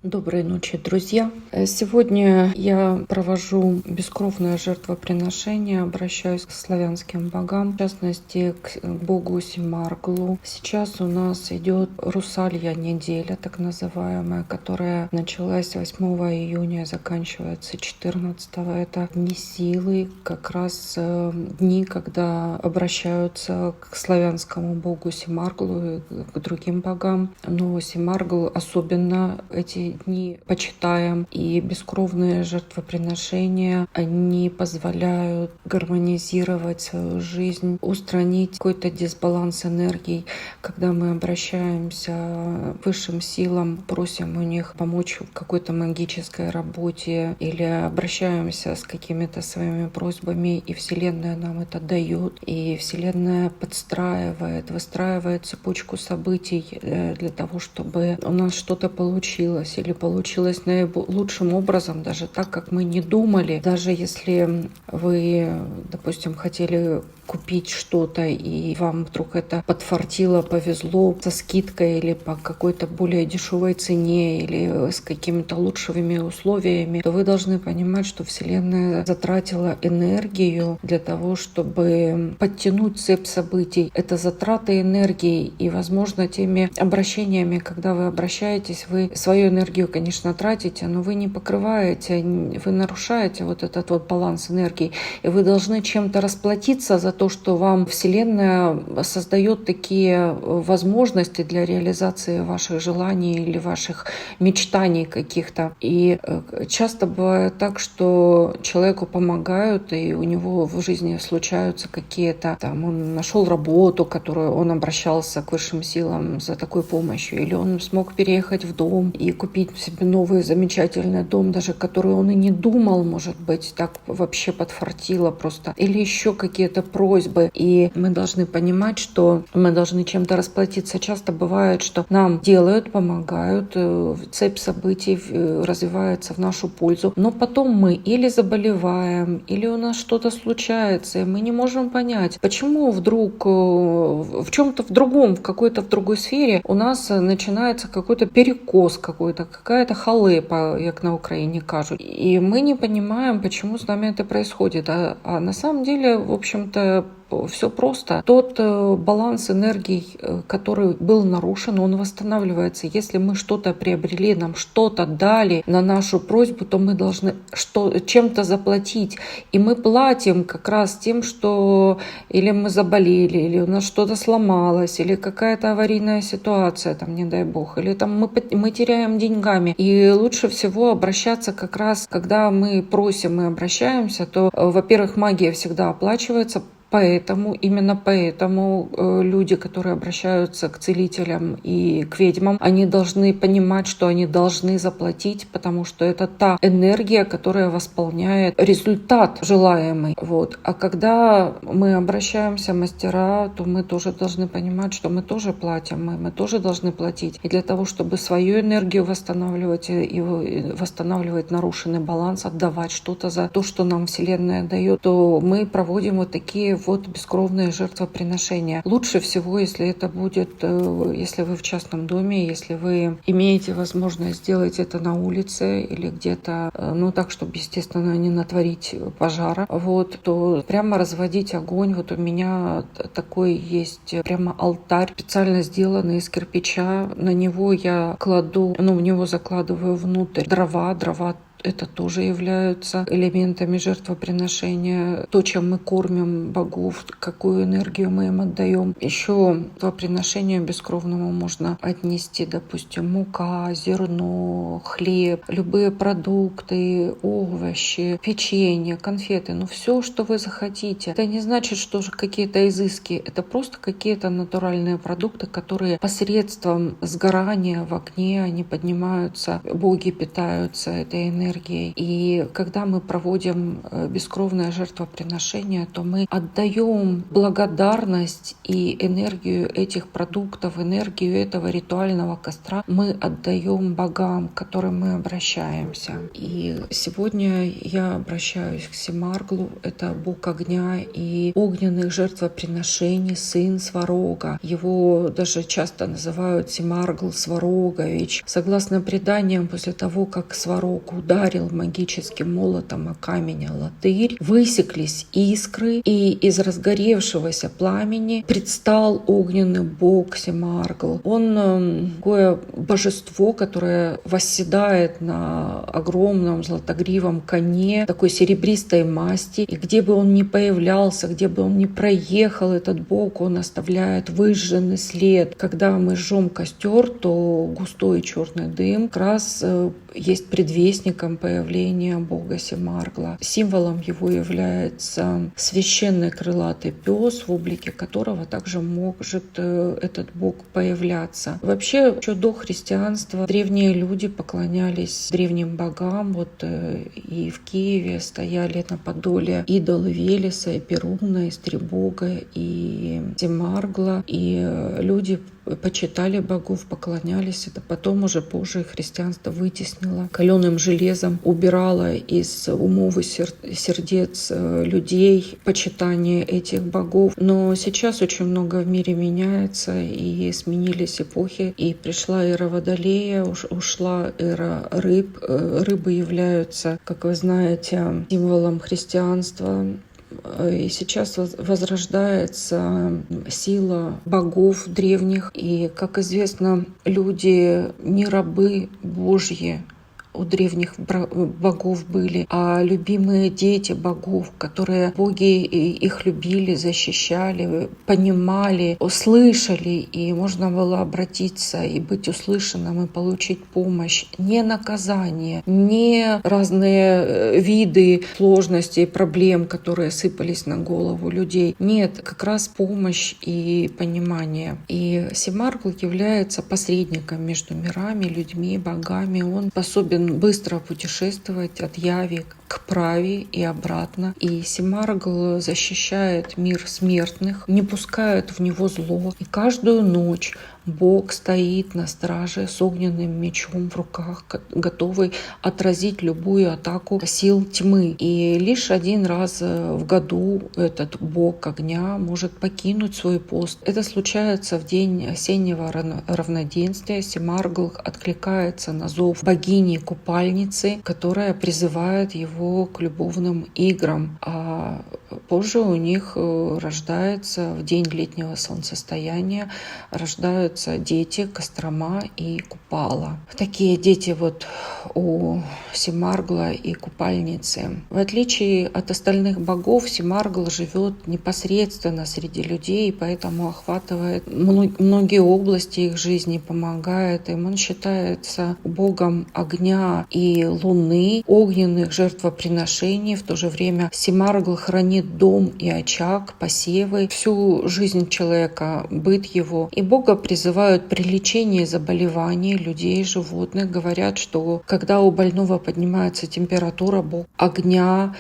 Доброй ночи, друзья. Сегодня я провожу бескровное жертвоприношение, обращаюсь к славянским богам, в частности к богу Семарглу. Сейчас у нас идет русалья неделя, так называемая, которая началась 8 июня и заканчивается 14. Это дни силы, как раз дни, когда обращаются к славянскому богу Семарглу и к другим богам. Но Семаргл особенно эти дни почитаем, и бескровные жертвоприношения, они позволяют гармонизировать свою жизнь, устранить какой-то дисбаланс энергий, когда мы обращаемся к высшим силам, просим у них помочь в какой-то магической работе или обращаемся с какими-то своими просьбами, и Вселенная нам это дает, и Вселенная подстраивает, выстраивает цепочку событий для того, чтобы у нас что-то получилось или получилось наилучшим образом, даже так, как мы не думали. Даже если вы, допустим, хотели купить что-то, и вам вдруг это подфартило, повезло со скидкой или по какой-то более дешевой цене или с какими-то лучшими условиями, то вы должны понимать, что Вселенная затратила энергию для того, чтобы подтянуть цепь событий. Это затраты энергии, и, возможно, теми обращениями, когда вы обращаетесь, вы свою энергию, конечно, тратите, но вы не покрываете, вы нарушаете вот этот вот баланс энергии, и вы должны чем-то расплатиться за то, что вам Вселенная создает такие возможности для реализации ваших желаний или ваших мечтаний каких-то. И часто бывает так, что человеку помогают, и у него в жизни случаются какие-то, он нашел работу, которую он обращался к высшим силам за такой помощью, или он смог переехать в дом и купить себе новый замечательный дом, даже который он и не думал, может быть, так вообще подфартило просто, или еще какие-то просьбы. И мы должны понимать, что мы должны чем-то расплатиться. Часто бывает, что нам делают, помогают, цепь событий развивается в нашу пользу, но потом мы или заболеваем, или у нас что-то случается, и мы не можем понять, почему вдруг в чем-то в другом, в какой-то в другой сфере у нас начинается какой-то перекос какой-то, какая-то халепа, как на Украине кажут. И мы не понимаем, почему с нами это происходит. А на самом деле, в общем-то, все просто. Тот баланс энергий, который был нарушен, он восстанавливается. Если мы что-то приобрели, нам что-то дали на нашу просьбу, то мы должны чем-то заплатить. И мы платим как раз тем, что или мы заболели, или у нас что-то сломалось, или какая-то аварийная ситуация, там, не дай бог, или там мы теряем деньгами. И лучше всего обращаться как раз, когда мы просим и обращаемся, то, во-первых, магия всегда оплачивается. Именно поэтому люди, которые обращаются к целителям и к ведьмам, они должны понимать, что они должны заплатить, потому что это та энергия, которая восполняет результат желаемый. Вот. А когда мы обращаемся мастера, то мы тоже должны понимать, что мы тоже платим, мы тоже должны платить. И для того, чтобы свою энергию восстанавливать и восстанавливать нарушенный баланс, отдавать что-то за то, что нам Вселенная дает, то мы проводим вот такие бескровные жертвоприношения. Лучше всего, если это будет, если вы в частном доме, если вы имеете возможность сделать это на улице или где-то, так, чтобы, естественно, не натворить пожара, то прямо разводить огонь. Вот у меня такой есть прямо алтарь, специально сделанный из кирпича. На него я кладу, в него закладываю внутрь дрова. Это тоже являются элементами жертвоприношения. То, чем мы кормим богов, какую энергию мы им отдаем. Еще по приношению бескровному можно отнести, допустим, мука, зерно, хлеб, любые продукты, овощи, печенье, конфеты. Все, что вы захотите. Это не значит, что же какие-то изыски. Это просто какие-то натуральные продукты, которые посредством сгорания в огне, они поднимаются, боги питаются этой энергией. энергией. И когда мы проводим бескровное жертвоприношение, то мы отдаем благодарность и энергию этих продуктов, энергию этого ритуального костра мы отдаем богам, к которым мы обращаемся. И сегодня я обращаюсь к Семарглу, это бог огня и огненных жертвоприношений, сын Сварога. Его даже часто называют Семаргл Сварогович. Согласно преданиям, после того, как Сварог ударил магическим молотом о камень Алатырь, высеклись искры, и из разгоревшегося пламени предстал огненный бог Семаргл. Он такое божество, которое восседает на огромном золотогривом коне, такой серебристой масти, и где бы он ни появлялся, где бы он ни проехал, этот бог, он оставляет выжженный след. Когда мы жжем костер, то густой черный дым как раз есть предвестником появления бога Семаргла. Символом его является священный крылатый пес, в облике которого также может этот бог появляться. Вообще, еще до христианства древние люди поклонялись древним богам. И в Киеве стояли на Подоле идолы Велеса, и Перуна, и Стребога, и Семаргла. И люди почитали богов, поклонялись. Это потом уже позже христианство вытеснило, каленым железом убирало из умов и сердец людей почитание этих богов. Но сейчас очень много в мире меняется, и сменились эпохи, и пришла эра Водолея, ушла эра рыб. Рыбы являются, как вы знаете, символом христианства. И сейчас возрождается сила богов древних. И, как известно, люди не рабы Божьи у древних богов были, а любимые дети богов, которые боги их любили, защищали, понимали, услышали, и можно было обратиться и быть услышанным и получить помощь. Не наказание, не разные виды сложностей, проблем, которые сыпались на голову людей. Нет, как раз помощь и понимание. И Семаргл является посредником между мирами, людьми, богами. Он способен быстро путешествовать от яви к праве и обратно. И Семаргл защищает мир смертных, не пускает в него зло. И каждую ночь Бог стоит на страже с огненным мечом в руках, готовый отразить любую атаку сил тьмы. И лишь один раз в году этот Бог огня может покинуть свой пост. Это случается в день осеннего равноденствия. Семаргл откликается на зов богини-купальницы, которая призывает его к любовным играм. А позже у них рождается в день летнего солнцестояния рождаются дети Кострома и Купала. Такие дети у Семаргла и Купальницы. В отличие от остальных богов, Семаргл живет непосредственно среди людей, поэтому охватывает многие области их жизни, помогает им. Он считается богом огня и луны, огненных жертвоприношений. В то же время Семаргл хранит дом и очаг, посевы, всю жизнь человека, быт его. И бога призывают при лечении заболеваний людей, животных. Говорят, что когда у больного поднимается температура, бог огня,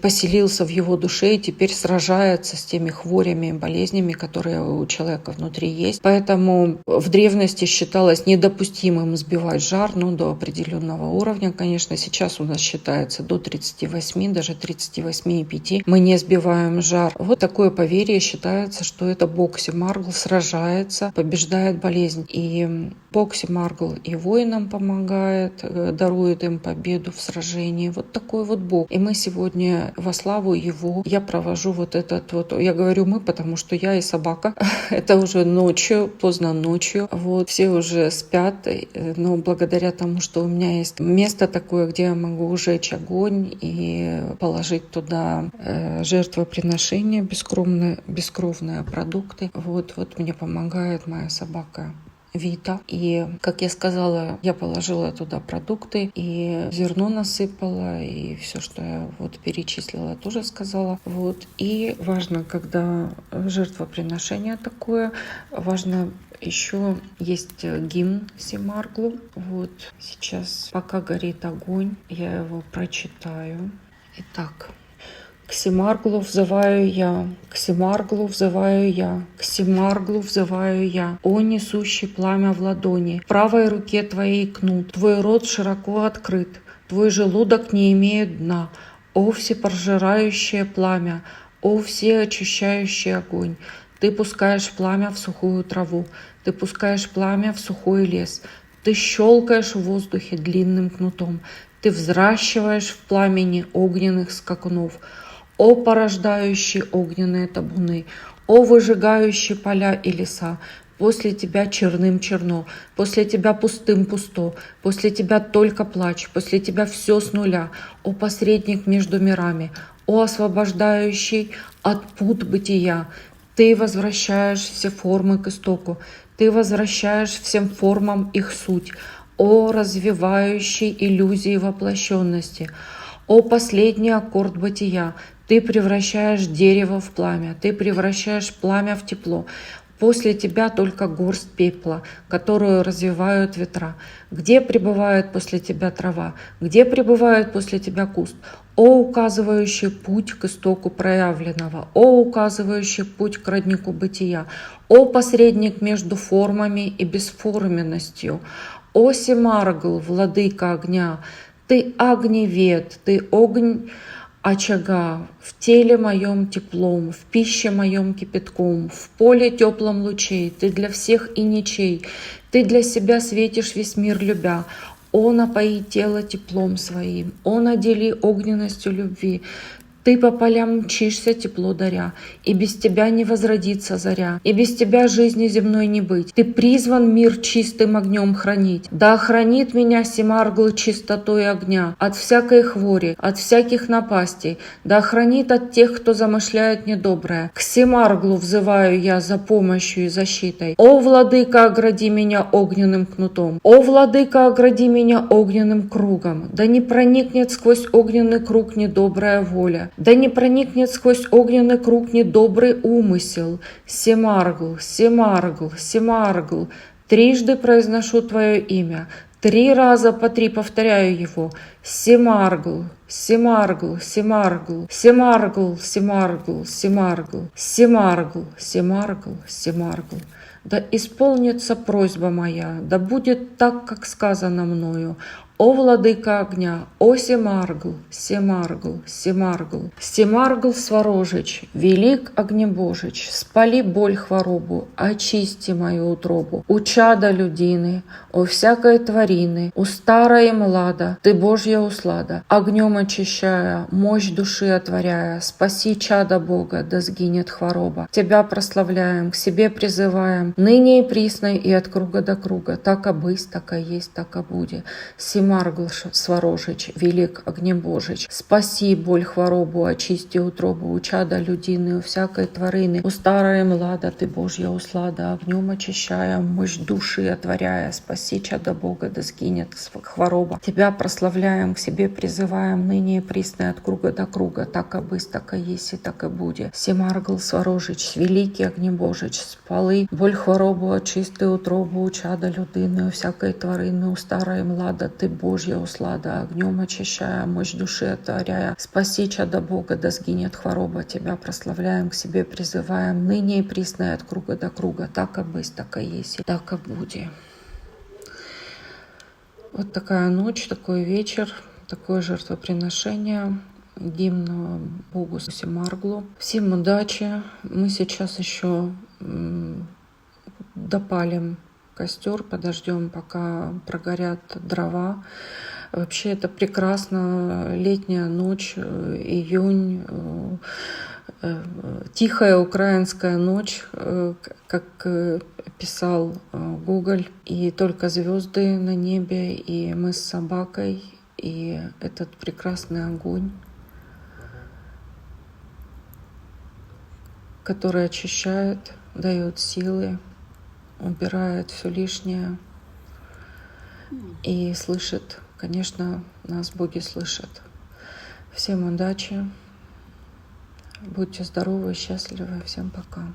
поселился в его душе и теперь сражается с теми хворями и болезнями, которые у человека внутри есть. Поэтому в древности считалось недопустимым сбивать жар, до определенного уровня, конечно. Сейчас у нас считается до 38, даже 38,5 мы не сбиваем жар. Такое поверье считается, что это бог Семаргл сражается, побеждает болезнь. И бог Семаргл и воинам помогает, дарует им победу в сражении. Такой бог. И мы сегодня во славу его, я провожу я говорю мы, потому что я и собака. Это уже ночью, поздно ночью. Все уже спят, но благодаря тому, что у меня есть место такое, где я могу ужечь огонь и положить туда жертвоприношения, бескровные продукты. Мне помогает моя собака Вита. И, как я сказала, я положила туда продукты, и зерно насыпала, и все, что я вот перечислила, тоже сказала. Вот. И важно, когда жертвоприношение такое, важно еще есть гимн Семарглу. Вот сейчас, пока горит огонь, я его прочитаю. Итак. К Семарглу взываю я, к Семарглу взываю я, к Семарглу взываю я, о несущий пламя в ладони, в правой руке твоей кнут, твой рот широко открыт, твой желудок не имеет дна, о всепожирающее пламя, о всеочищающий огонь. Ты пускаешь пламя в сухую траву, ты пускаешь пламя в сухой лес, ты щелкаешь в воздухе длинным кнутом, ты взращиваешь в пламени огненных скакунов. О порождающий огненные табуны, о выжигающий поля и леса, после тебя черным черно, после тебя пустым пусто, после тебя только плач, после тебя все с нуля, о посредник между мирами, о освобождающий от пут бытия. Ты возвращаешь все формы к истоку, ты возвращаешь всем формам их суть, о развивающей иллюзии воплощенности, о последний аккорд бытия. Ты превращаешь дерево в пламя, ты превращаешь пламя в тепло. После тебя только горсть пепла, которую развивают ветра. Где пребывает после тебя трава? Где пребывает после тебя куст? О указывающий путь к истоку проявленного, о указывающий путь к роднику бытия, о посредник между формами и бесформенностью, о Семаргл, владыка огня, ты огневед, ты огонь очага, в теле моем теплом, в пище моем кипятком, в поле теплом лучей, ты для всех и ничей, ты для себя светишь весь мир любя. О, напои тело теплом своим, о, надели огненностью любви. Ты по полям мчишься, тепло даря, и без тебя не возродится заря, и без тебя жизни земной не быть. Ты призван мир чистым огнем хранить. Да охранит меня Семаргл чистотой огня, от всякой хвори, от всяких напастей, да охранит от тех, кто замышляет недоброе. К Семарглу взываю я за помощью и защитой. О, владыка, огради меня огненным кнутом. О, владыка, огради меня огненным кругом. Да не проникнет сквозь огненный круг недобрая воля. Да не проникнет сквозь огненный круг недобрый умысел. Семаргл, Семаргл, Семаргл. Трижды произношу твое имя. 3 раза по 3 повторяю его. Семаргл, Семаргл, Семаргл, Семаргл, Семаргл, Семаргл, Семаргл, Семаргл, Семаргл. Да исполнится просьба моя, да будет так, как сказано мною. О владыка огня, о Семаргл, Семаргл, Семаргл, Семаргл Сварожич, велик огнебожич, спали боль хворобу, очисти мою утробу. У чада людины, о всякой тварины, у стара и млада, ты Божья услада, огнем очищая, мощь души отворяя, спаси чада Бога, да сгинет хвороба. Тебя прославляем, к себе призываем, ныне и присно и от круга до круга, так и быть, так и есть, так и будет. Семаргл Сварожич, велик огнебожич, спаси боль хворобу, очисти утробу, у чада людины, у всякой тварины, у старой млада, ты Божья услада, огнем очищая, мощь души отворяя, спаси чада Бога, да сгинет хвороба. Тебя прославляем, к себе призываем, ныне и присно от круга до круга, так и быть, так и есть, и так и будет. Семаргл Сварожич, великий огнебожич, спали боль хворобу, очисти утробу, у чада людини, у всякой тварини, у старой млада, ты Божья услада, огнем очищая, мощь души отворяя, спаси чада Бога, да сгинет хвороба. Тебя прославляем, к себе призываем, ныне и присно от круга до круга, так и быть, так и есть, и так и будет. Вот такая ночь, такой вечер, такое жертвоприношение, гимн Богу Семарглу. Всем удачи. Мы сейчас еще допалим костер, подождем, пока прогорят дрова. Вообще это прекрасно, летняя ночь, июнь, тихая украинская ночь, как писал Гоголь, и только звезды на небе, и мы с собакой, и этот прекрасный огонь, который очищает, дает силы. убирает все лишнее и слышит. Конечно, нас боги слышат. Всем удачи, будьте здоровы, счастливы, всем пока.